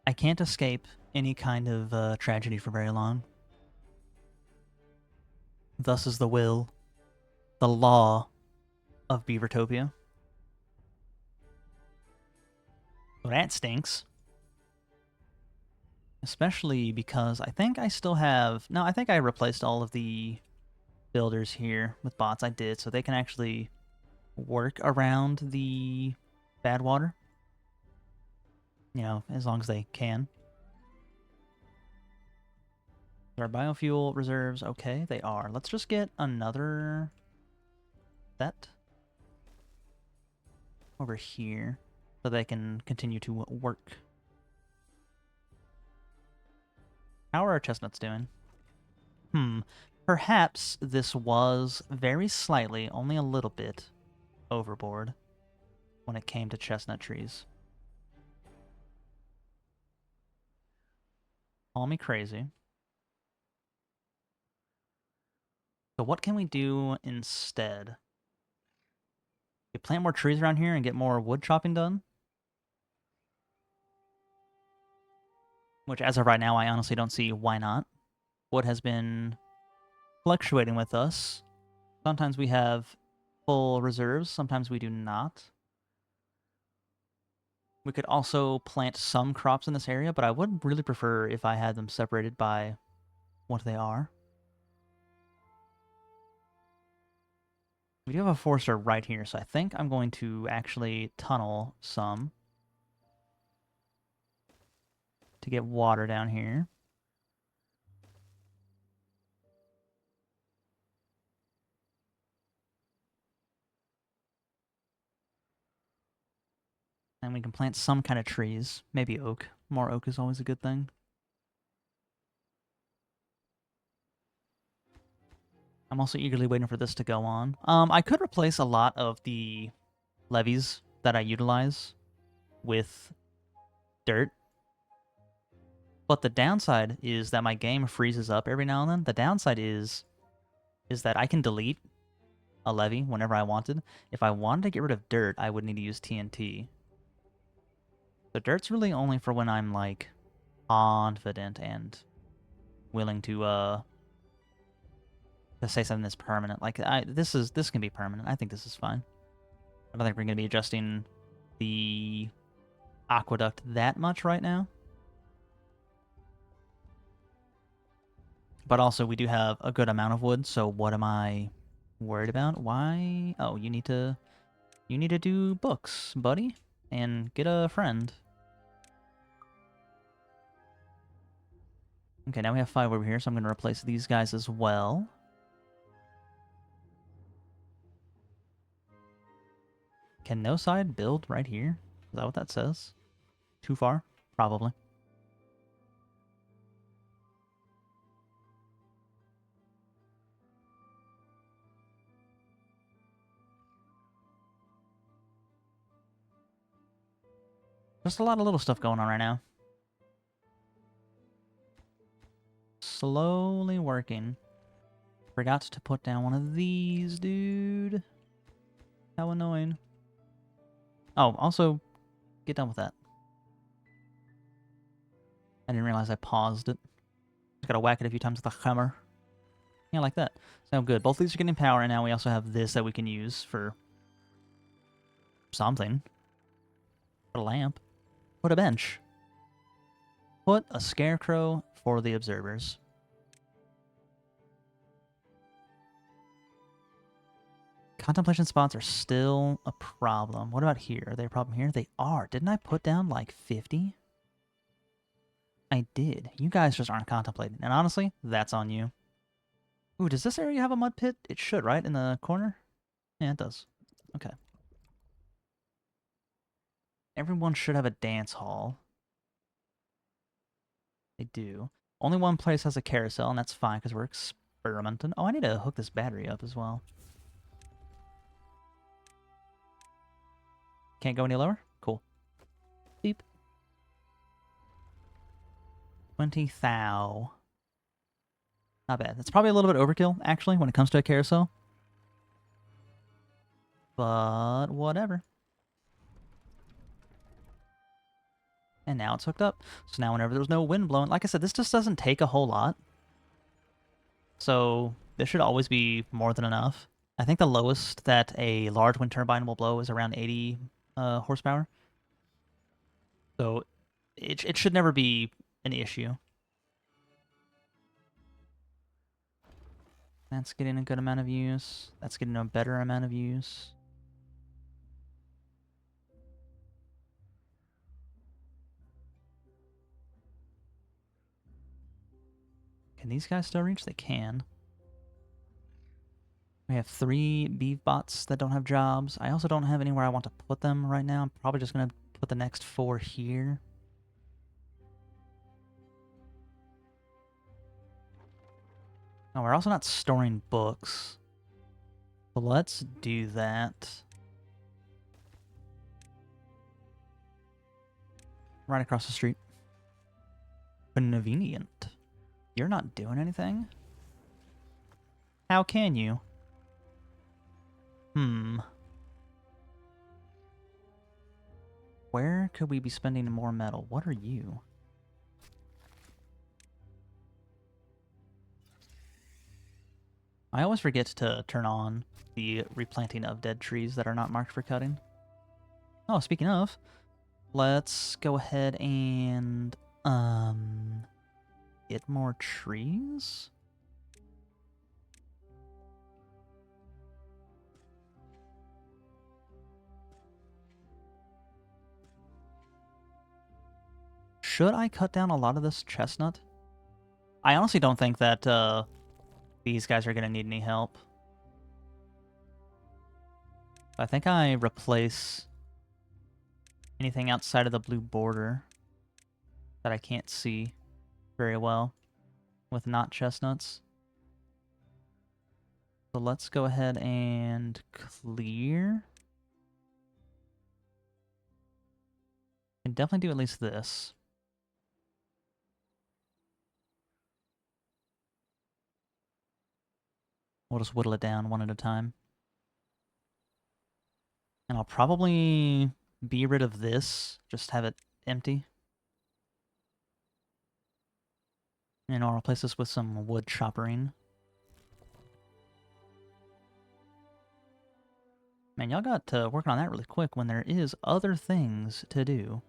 I can't escape any kind of tragedy for very long. Thus is the will, the law of Beavertopia. So that stinks. Especially because I think I still have... No, I think I replaced all of the builders here with bots. I did, so they can actually work around the bad water. You know, as long as they can. Are biofuel reserves okay? They are. Let's just get another set over here so they can continue to work. How are our chestnuts doing? Perhaps this was very slightly, only a little bit, overboard when it came to chestnut trees. Call me crazy. So what can we do instead? You plant more trees around here and get more wood chopping done? Which, as of right now, I honestly don't see why not. Wood has been fluctuating with us. Sometimes we have full reserves, sometimes we do not. We could also plant some crops in this area, but I would really prefer if I had them separated by what they are. We do have a forester right here, so I think I'm going to actually tunnel some to get water down here. And we can plant some kind of trees. Maybe oak. More oak is always a good thing. I'm also eagerly waiting for this to go on. I could replace a lot of the levees that I utilize with dirt. But the downside is that my game freezes up every now and then. The downside is that I can delete a levee whenever I wanted. If I wanted to get rid of dirt, I would need to use TNT. The dirt's really only for when I'm, like, confident and willing to say something that's permanent. Like, this can be permanent. I think this is fine. I don't think we're going to be adjusting the aqueduct that much right now. But also, we do have a good amount of wood, so what am I worried about? Why? Oh, you need to do books, buddy, and get a friend. Okay, now we have 5 over here, so I'm going to replace these guys as well. Can no side build right here? Is that what that says? Too far? Probably. Just a lot of little stuff going on right now. Slowly working. Forgot to put down one of these, dude. How annoying. Oh, also, get done with that. I didn't realize I paused it. Just gotta whack it a few times with the hammer. Yeah, like that. So good. Both of these are getting power, and now we also have this that we can use for something. Put a lamp. Put a bench. Put a scarecrow for the observers. Contemplation spots are still a problem. What about here? Are they a problem here? They are. Didn't I put down like 50? I did. You guys just aren't contemplating. And honestly, that's on you. Ooh, does this area have a mud pit? It should, right? In the corner? Yeah, it does. Okay. Everyone should have a dance hall. They do. Only one place has a carousel, and that's fine because we're experimenting. Oh, I need to hook this battery up as well. Can't go any lower? Cool. Beep. 20 thou. Not bad. That's probably a little bit overkill, actually, when it comes to a carousel. But whatever. And now it's hooked up. So now whenever there's no wind blowing, like I said, this just doesn't take a whole lot. So this should always be more than enough. I think the lowest that a large wind turbine will blow is around 80 horsepower. So it should never be an issue. That's getting a good amount of use. That's getting a better amount of use. Can these guys still reach? They can. We have 3 beef bots that don't have jobs. I also don't have anywhere I want to put them right now. I'm probably just going to put the next 4 here. Oh, we're also not storing books. So let's do that. Right across the street. Convenient. You're not doing anything? How can you? Where could we be spending more metal? What are you? I always forget to turn on the replanting of dead trees that are not marked for cutting. Oh, speaking of, let's go ahead and get more trees. Should I cut down a lot of this chestnut? I honestly don't think that these guys are going to need any help. I think I replace anything outside of the blue border that I can't see very well with not chestnuts. So let's go ahead and clear. Can definitely do at least this. We'll just whittle it down one at a time. And I'll probably be rid of this, just have it empty. And I'll replace this with some wood choppering. Man, y'all got to working on that really quick when there is other things to do.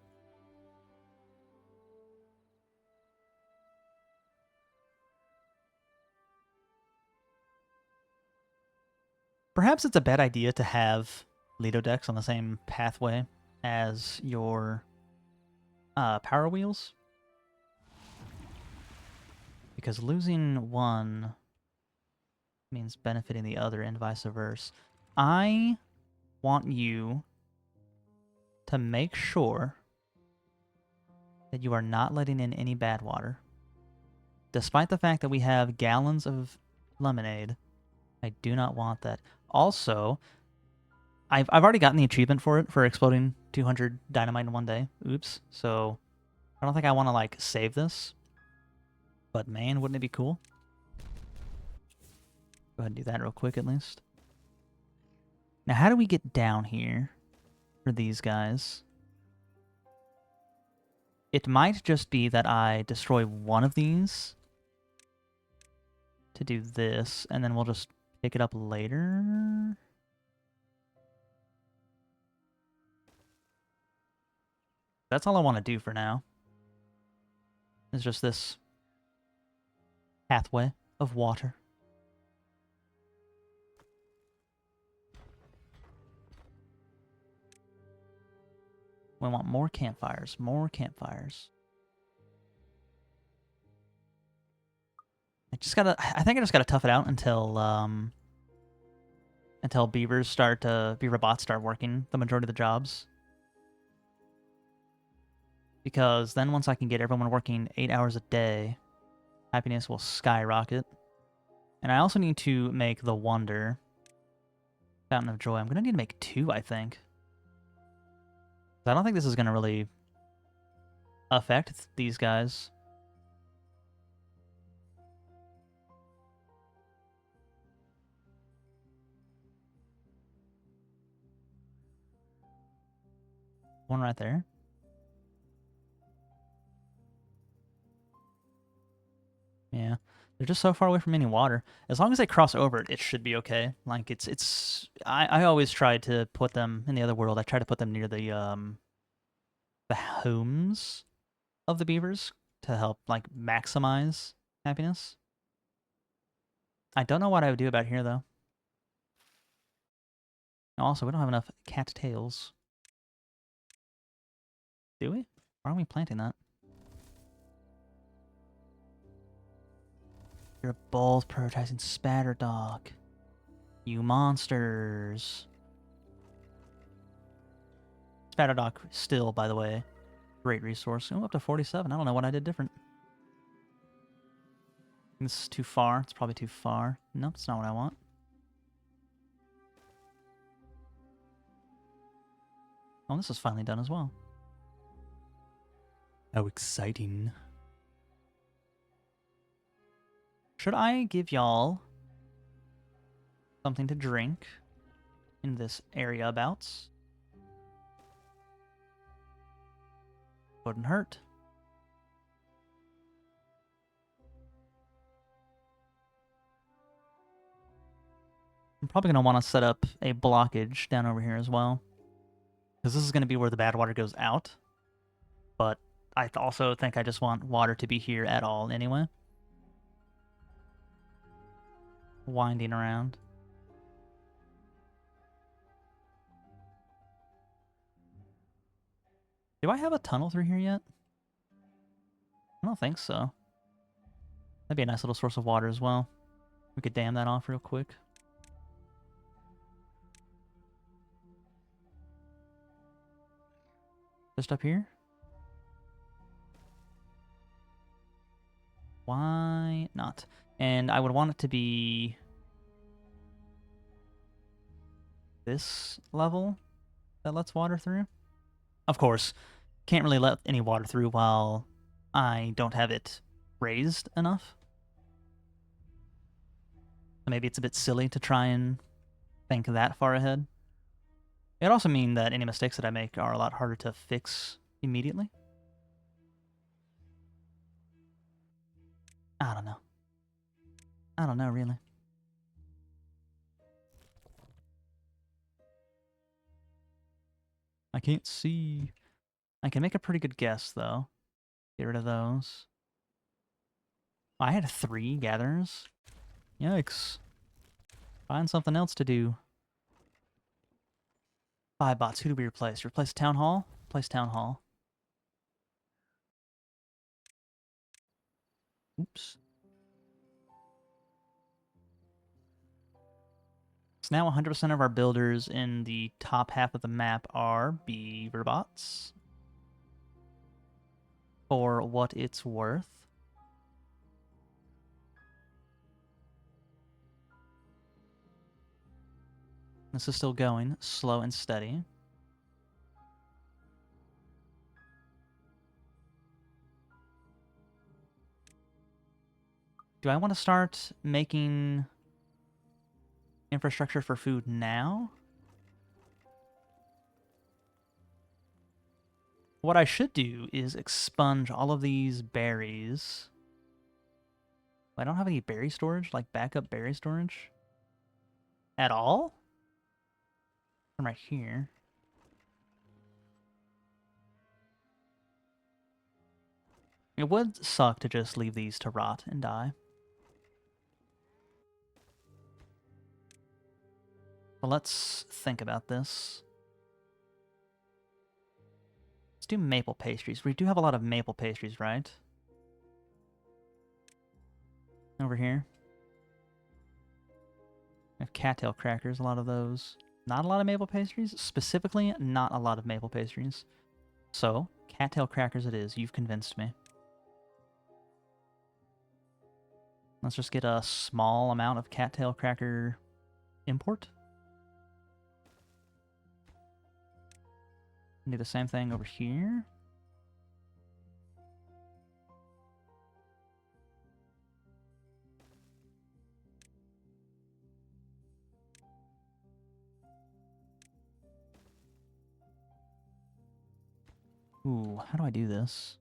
Perhaps it's a bad idea to have Lido decks on the same pathway as your power wheels. Because losing one means benefiting the other and vice versa. I want you to make sure that you are not letting in any bad water. Despite the fact that we have gallons of lemonade, I do not want that. Also, I've already gotten the achievement for it, for exploding 200 dynamite in one day. Oops. So I don't think I want to, like, save this. But man, wouldn't it be cool? Go ahead and do that real quick at least. Now, how do we get down here for these guys? It might just be that I destroy one of these to do this, and then we'll just pick it up later. That's all I want to do for now. It's just this pathway of water. We want more campfires, more campfires. I think I just gotta tough it out until beaver bots start working the majority of the jobs. Because then once I can get everyone working 8 hours a day, happiness will skyrocket. And I also need to make the Wonder Fountain of Joy. I'm gonna need to make 2, I think. I don't think this is gonna really affect these guys. One right there. Yeah. They're just so far away from any water. As long as they cross over it, it should be okay. Like I always try to put them in the other world. I try to put them near the homes of the beavers to help like maximize happiness. I don't know what I would do about here though. Also, we don't have enough cattails. Do we? Why aren't we planting that? You're both prioritizing Spatter Dog. You monsters. Spatter Dog still, by the way, great resource. Oh, up to 47. I don't know what I did different. This is too far. It's probably too far. Nope, it's not what I want. Oh, this is finally done as well. How exciting. Should I give y'all something to drink in this area abouts? Wouldn't hurt. I'm probably going to want to set up a blockage down over here as well. Because this is going to be where the bad water goes out. But I also think I just want water to be here at all anyway. Winding around. Do I have a tunnel through here yet? I don't think so. That'd be a nice little source of water as well. We could dam that off real quick. Just up here? Why not? And I would want it to be this level that lets water through. Of course, can't really let any water through while I don't have it raised enough. So maybe it's a bit silly to try and think that far ahead. It'd also mean that any mistakes that I make are a lot harder to fix immediately. I don't know. I don't know, really. I can't see. I can make a pretty good guess, though. Get rid of those. I had 3 gatherers. Yikes. Find something else to do. 5 bots. Who do we replace? Replace Town Hall? Replace Town Hall. Oops. So now 100% of our builders in the top half of the map are beaver bots. For what it's worth. This is still going, slow and steady. Do I want to start making infrastructure for food now? What I should do is expunge all of these berries. I don't have any berry storage, like backup berry storage. At all? From right here. It would suck to just leave these to rot and die. But let's think about this. Let's do maple pastries. We do have a lot of maple pastries, right? Over here. We have cattail crackers, a lot of those. Not a lot of maple pastries. Specifically, not a lot of maple pastries. So, cattail crackers it is. You've convinced me. Let's just get a small amount of cattail cracker import. Do the same thing over here. Ooh, how do I do this?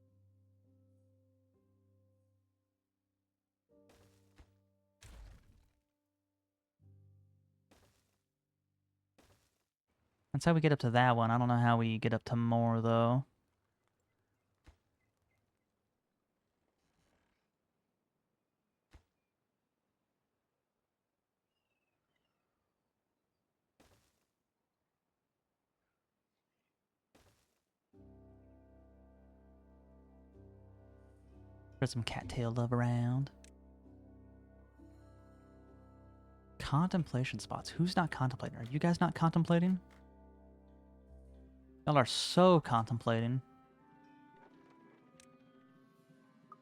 That's how we get up to that one. I don't know how we get up to more, though. There's some cattail love around. Contemplation spots. Who's not contemplating? Are you guys not contemplating? Y'all are so contemplating.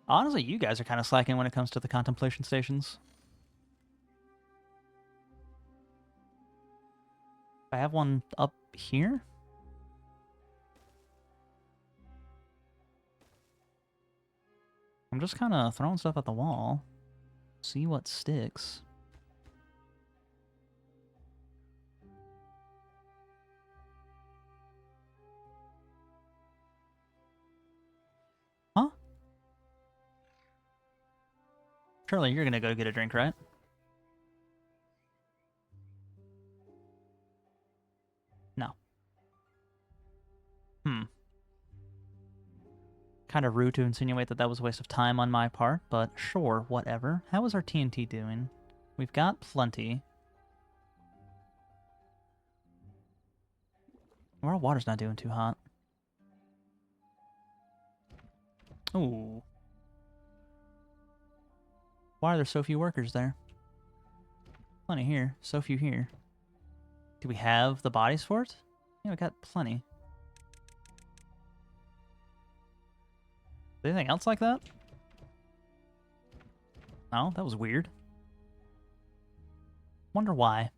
Honestly, you guys are kind of slacking when it comes to the contemplation stations. I have one up here. I'm just kind of throwing stuff at the wall. See what sticks. Huh? Surely you're gonna go get a drink, right? No. Kind of rude to insinuate that that was a waste of time on my part, but sure, whatever. How is our TNT doing? We've got plenty. Our water's not doing too hot. Ooh. Why are there so few workers there? Plenty here. So few here. Do we have the bodies for it? Yeah, we got plenty. Anything else like that? No, that was weird. Wonder why.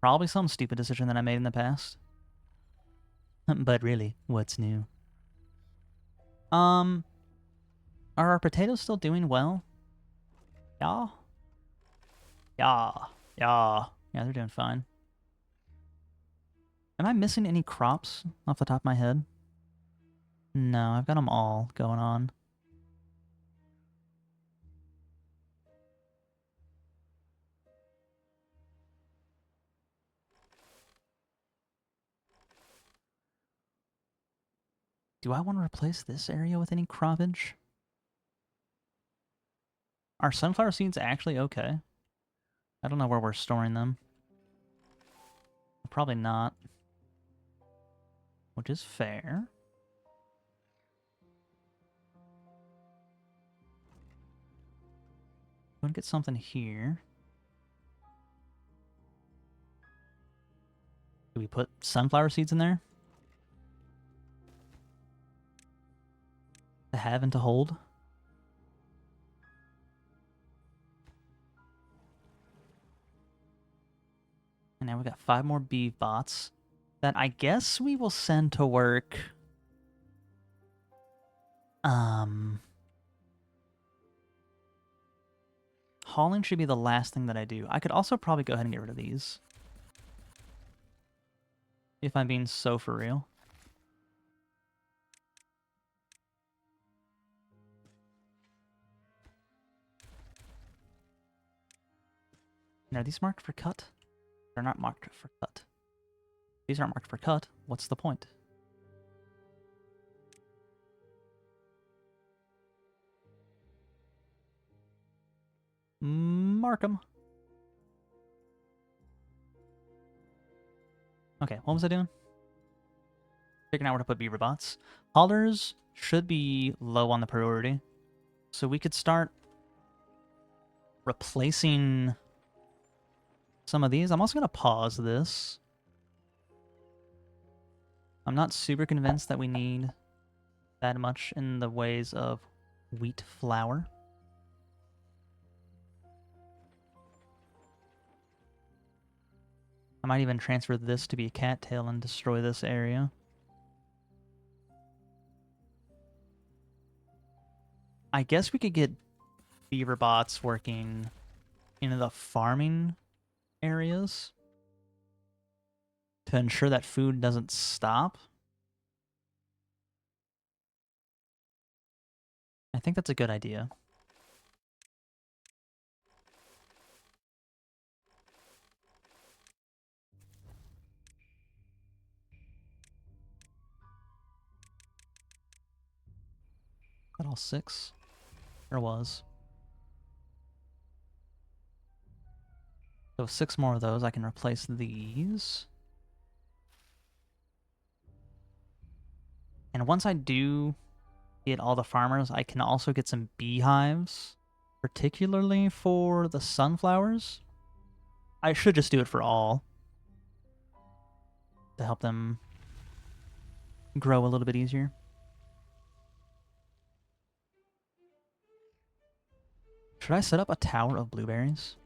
Probably some stupid decision that I made in the past. But really, what's new? Are our potatoes still doing well? Yeah? Yeah. Yeah. Yeah, they're doing fine. Am I missing any crops off the top of my head? No, I've got them all going on. Do I want to replace this area with any croppage? Are sunflower seeds actually okay? I don't know where we're storing them. Probably not. Which is fair. I'm gonna get something here. Do we put sunflower seeds in there? To have and to hold? And now we got 5 more bee bots that I guess we will send to work. Hauling should be the last thing that I do. I could also probably go ahead and get rid of these. If I'm being so for real. And are these marked for cut? They're not marked for cut. These aren't marked for cut. What's the point? Mark them. Okay, what was I doing? Figuring out where to put beaver bots. Haulers should be low on the priority. So we could start replacing some of these. I'm also going to pause this. I'm not super convinced that we need that much in the ways of wheat flour. I might even transfer this to be a cattail and destroy this area. I guess we could get beaver bots working in the farming areas to ensure that food doesn't stop. I think that's a good idea. all 6? There was. So 6 more of those, I can replace these. And once I do get all the farmers, I can also get some beehives, particularly for the sunflowers. I should just do it for all to help them grow a little bit easier. Should I set up a tower of blueberries?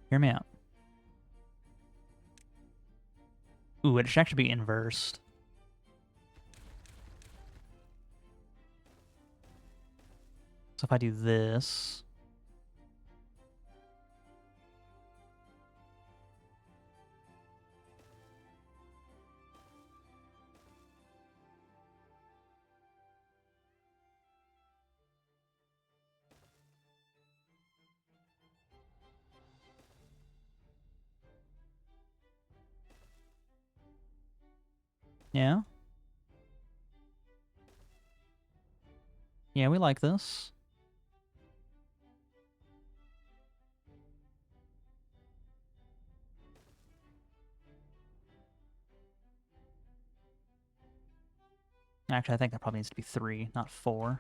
Hear me out. Ooh, it should actually be inversed. So if I do this... Yeah? Yeah, we like this. Actually, I think that probably needs to be 3, not 4.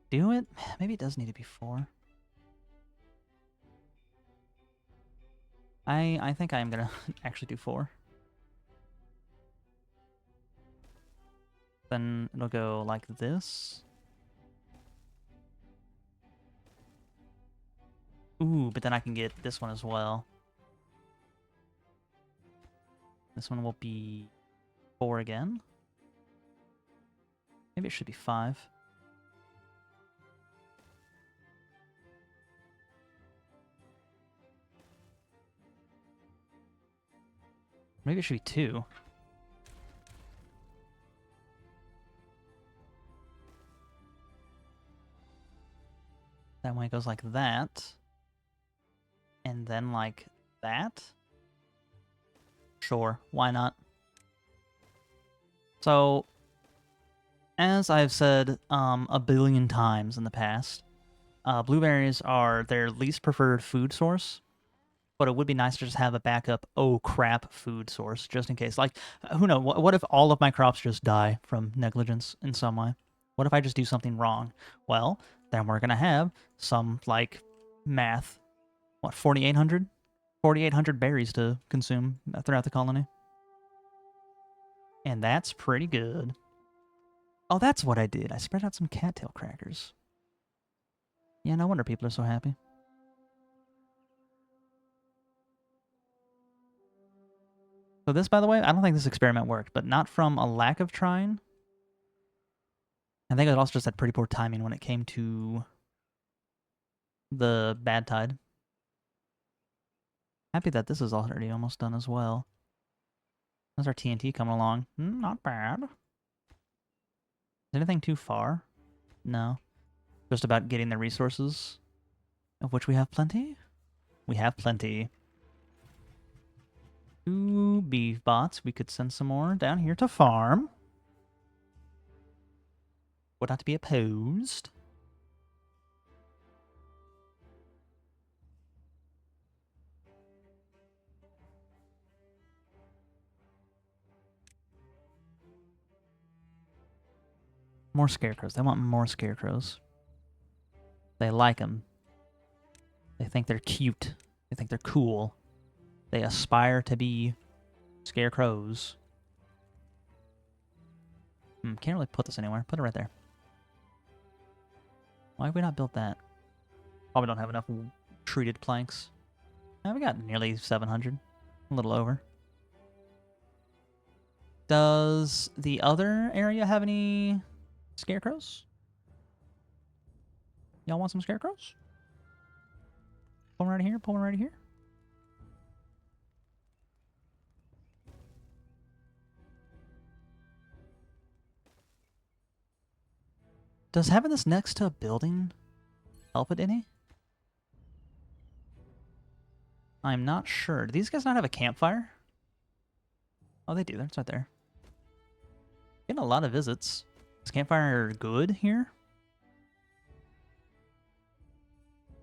Do it? Maybe it does need to be 4. I think I am gonna actually do 4. Then it'll go like this. Ooh, but then I can get this one as well. This one will be 4 again. Maybe it should be 5. Maybe it should be 2. That one goes like that. And then like that. Sure, why not? So, as I've said a billion times in the past, blueberries are their least preferred food source, but it would be nice to just have a backup, oh crap, food source, just in case. Like, who knows, what if all of my crops just die from negligence in some way? What if I just do something wrong? Well, then we're going to have some, like, math. What, 4,800? 4,800 berries to consume throughout the colony. And that's pretty good. Oh, that's what I did. I spread out some cattail crackers. Yeah, no wonder people are so happy. So this, by the way, I don't think this experiment worked, but not from a lack of trying. I think it also just had pretty poor timing when it came to the bad tide. Happy that this is already almost done as well. How's our TNT coming along? Not bad. Is anything too far? No. Just about getting the resources, of which we have plenty. We have plenty. 2 beef bots. We could send some more down here to farm. Would not to be opposed. More scarecrows. They want more scarecrows. They like them. They think they're cute. They think they're cool. They aspire to be scarecrows. Can't really put this anywhere. Put it right there. Why have we not built that? Probably don't have enough treated planks. We got nearly 700. A little over. Does the other area have any scarecrows? Y'all want some scarecrows? Pull one right here. Pull one right here. Does having this next to a building help it any? I'm not sure. Do these guys not have a campfire? Oh, they do. It's right there. Getting a lot of visits. Is campfire good here?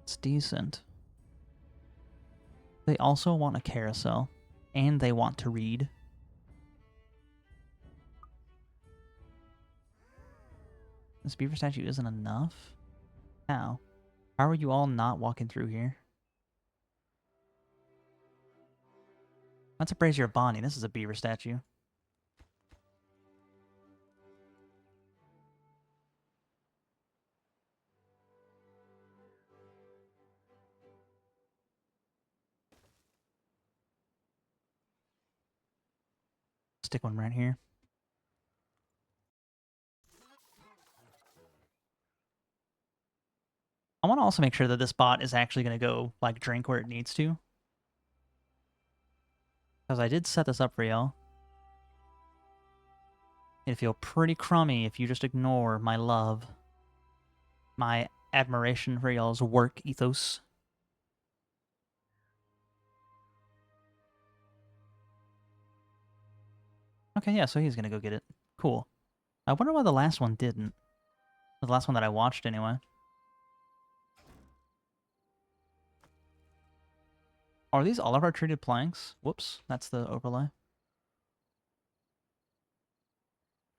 It's decent. They also want a carousel. And they want to read. This beaver statue isn't enough? How? How are you all not walking through here? That's a Brazier Bonnie. This is a beaver statue. Stick one right here. I want to also make sure that this bot is actually going to go, like, drink where it needs to. Because I did set this up for y'all. It'd feel pretty crummy if you just ignore my love. My admiration for y'all's work ethos. Okay, yeah, so he's going to go get it. Cool. I wonder why the last one didn't. The last one that I watched, anyway. Are these all of our treated planks? Whoops, that's the overlay.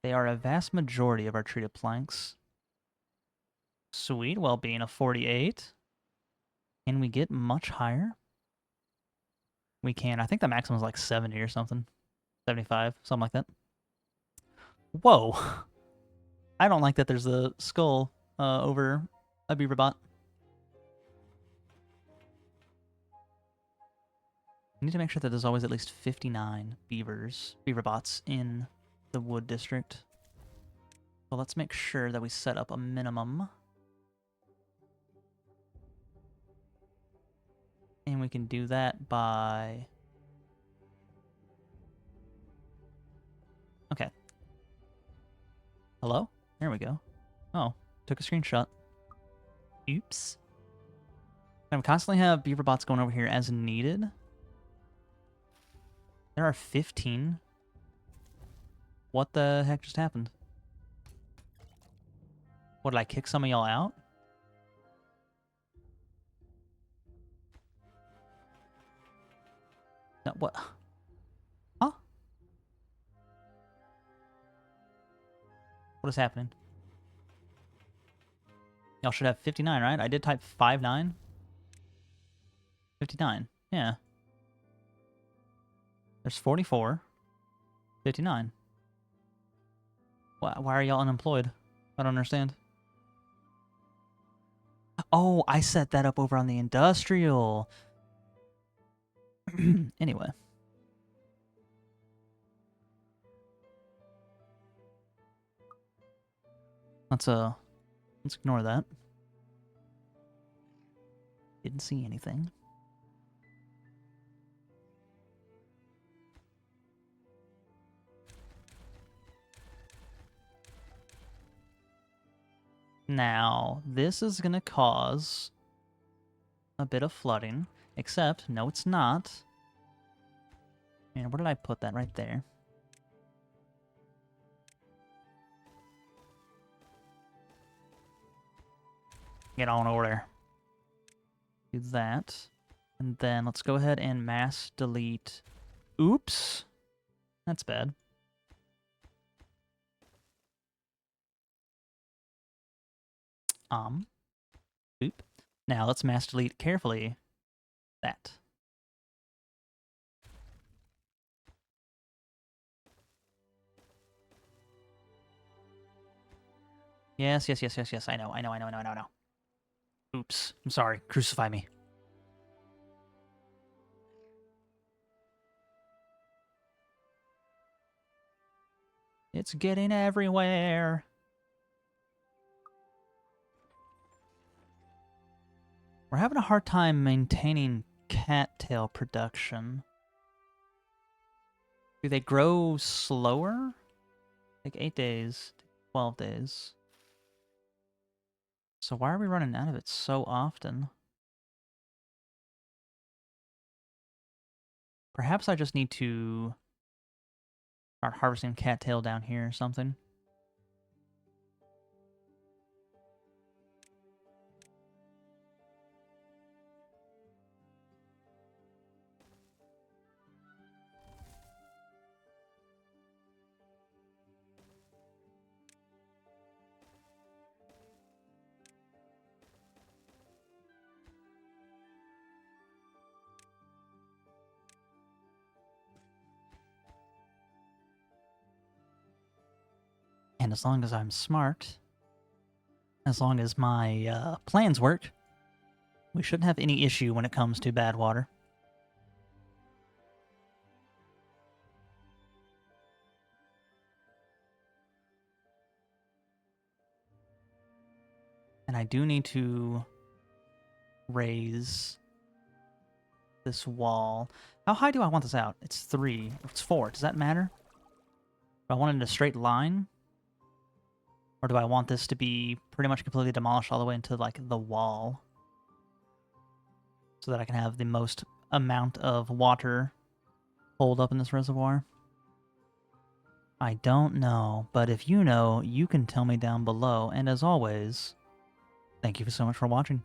They are a vast majority of our treated planks. Sweet, well-being of 48. Can we get much higher? We can. I think the maximum is like 70 or something. 75, something like that. Whoa. I don't like that there's a skull over a beaver bot. I need to make sure that there's always at least 59 beaver bots in the wood district. So let's make sure that we set up a minimum. And we can do that by... Okay. Hello? There we go. Oh, took a screenshot. Oops. And we constantly have beaver bots going over here as needed. There are 15. What the heck just happened? What, did I kick some of y'all out? No, what? Huh? What is happening? Y'all should have 59, right? I did type 59. 59. Yeah. There's 44. 59. Why are y'all unemployed? I don't understand. Oh, I set that up over on the industrial. Anyway. Let's ignore that. Didn't see anything. Now, this is going to cause a bit of flooding, except, no, it's not. Man, where did I put that? Right there. Get on over there. Do that. And then let's go ahead and mass delete. Oops. That's bad. Boop. Now let's mass delete carefully that. Yes. I know. Oops. I'm sorry. Crucify me. It's getting everywhere. We're having a hard time maintaining cattail production. Do they grow slower? Like 8 days, 12 days. So why are we running out of it so often? Perhaps I just need to start harvesting cattail down here or something. And as long as I'm smart, as long as my plans work, we shouldn't have any issue when it comes to bad water. And I do need to raise this wall. How high do I want this out? It's 3. It's 4. Does that matter? Do I want it in a straight line? Or do I want this to be pretty much completely demolished all the way into, like, the wall? So that I can have the most amount of water hold up in this reservoir? I don't know, but if you know, you can tell me down below. And as always, thank you so much for watching.